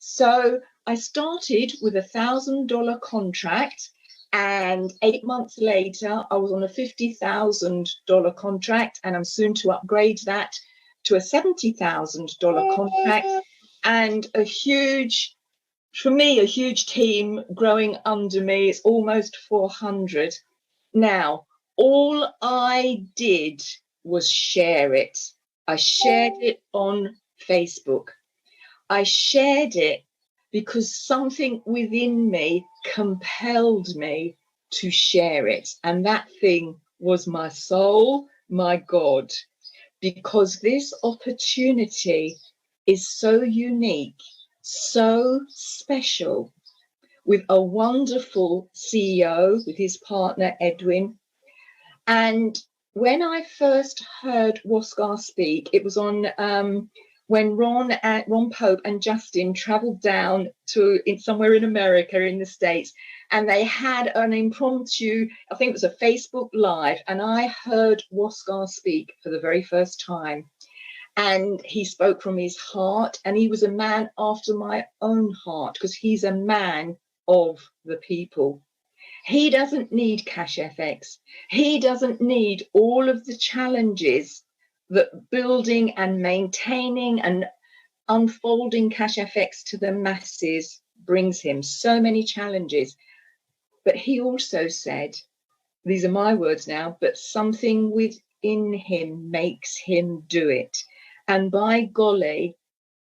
So I started with $1,000 contract, and 8 months later, I was on a $50,000 contract, and I'm soon to upgrade that to a $70,000 contract, and a huge team growing under me. It's almost 400. Now, all I did was share it. I shared it on Facebook. I shared it because something within me compelled me to share it. And that thing was my soul, my God, because this opportunity is so unique, so special, with a wonderful CEO, with his partner, Edwin. And when I first heard Waskar speak, it was on when Ron Pope and Justin traveled down to somewhere in America, in the States, and they had an impromptu, I think it was a Facebook Live, and I heard Waskar speak for the very first time. And he spoke from his heart, and he was a man after my own heart, because he's a man of the people. He doesn't need Cash FX. He doesn't need all of the challenges that building and maintaining and unfolding Cash FX to the masses brings him. So many challenges. But he also said, these are my words now, but something within him makes him do it. And by golly,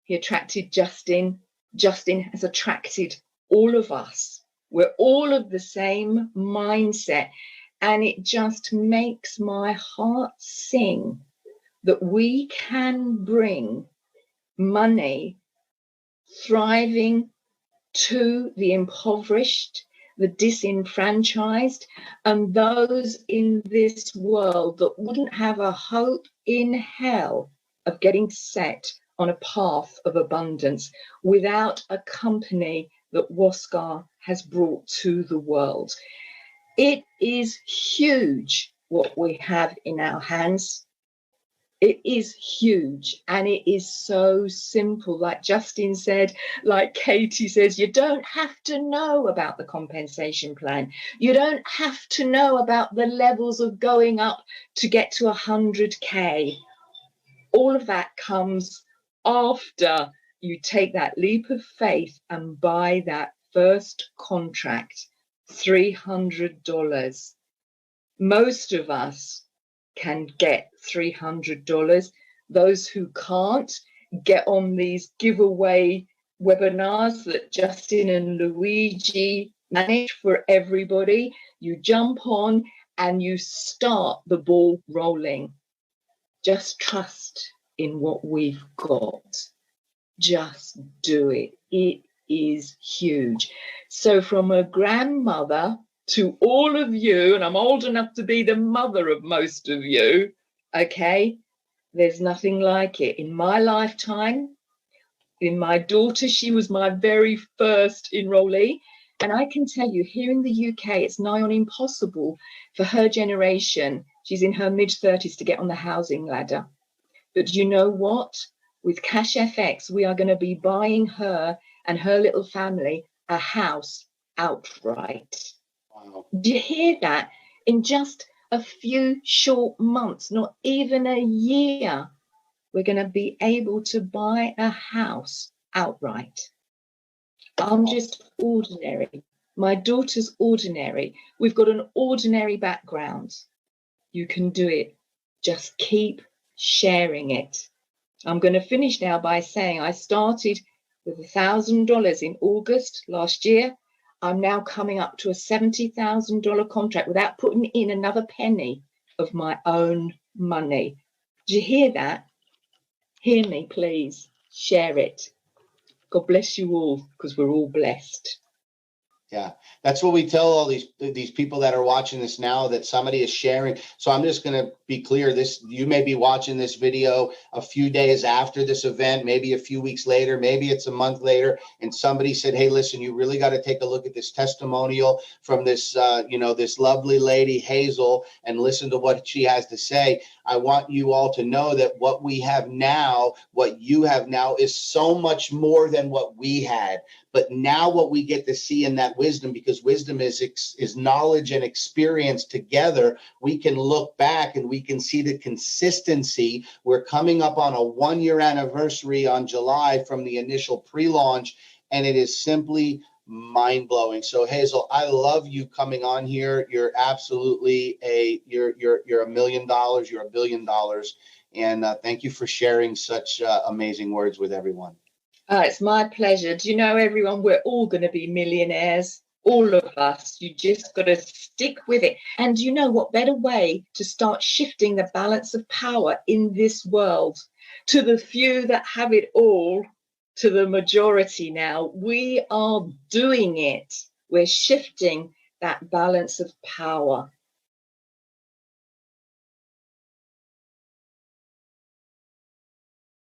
he attracted Justin. Justin has attracted all of us. We're all of the same mindset. And it just makes my heart sing that we can bring money, thriving to the impoverished, the disenfranchised, and those in this world that wouldn't have a hope in hell of getting set on a path of abundance without a company that Waskar has brought to the world. It is huge what we have in our hands. It is huge, and it is so simple. Like Justin said, like Katie says, you don't have to know about the compensation plan. You don't have to know about the levels of going up to get to 100K. All of that comes after you take that leap of faith and buy that first contract, $300. Most of us can get $300. Those who can't, get on these giveaway webinars that Justin and Luigi manage for everybody. You jump on and you start the ball rolling. Just trust in what we've got. Just do it. It is huge. So from a grandmother to all of you, and I'm old enough to be the mother of most of you, okay, there's nothing like it. In my lifetime, in my daughter, she was my very first enrollee. And I can tell you, here in the UK, it's nigh on impossible for her generation, she's in her mid-30s, to get on the housing ladder. But you know what? With Cash FX, we are going to be buying her and her little family a house outright. Wow. Do you hear that? In just a few short months, not even a year, we're going to be able to buy a house outright. I'm just ordinary. My daughter's ordinary. We've got an ordinary background. You can do it. Just keep sharing it. I'm going to finish now by saying I started with $1,000 in August last year. I'm now coming up to a $70,000 contract without putting in another penny of my own money. Did you hear that? Hear me, please. Share it. God bless you all, because we're all blessed. Yeah, that's what we tell all these people that are watching this now, that somebody is sharing. So I'm just going to be clear. This, you may be watching this video a few days after this event, maybe a few weeks later, maybe it's a month later, and somebody said, hey, listen, you really got to take a look at this testimonial from this this lovely lady Hazel, and listen to what she has to say. I want you all to know that what we have now, what you have now, is so much more than what we had. But now what we get to see in that wisdom, because wisdom is knowledge and experience together, we can look back and we can see the consistency. We're coming up on a 1-year anniversary on July from the initial pre-launch, and it is simply mind-blowing. So Hazel, I love you coming on here. You're absolutely you're $1 million. You're $1 billion. And thank you for sharing such amazing words with everyone. It's my pleasure. Do you know, everyone, we're all going to be millionaires, all of us. You just got to stick with it. And you know what better way to start shifting the balance of power in this world to the few that have it all, to the majority now. We are doing it. We're shifting that balance of power.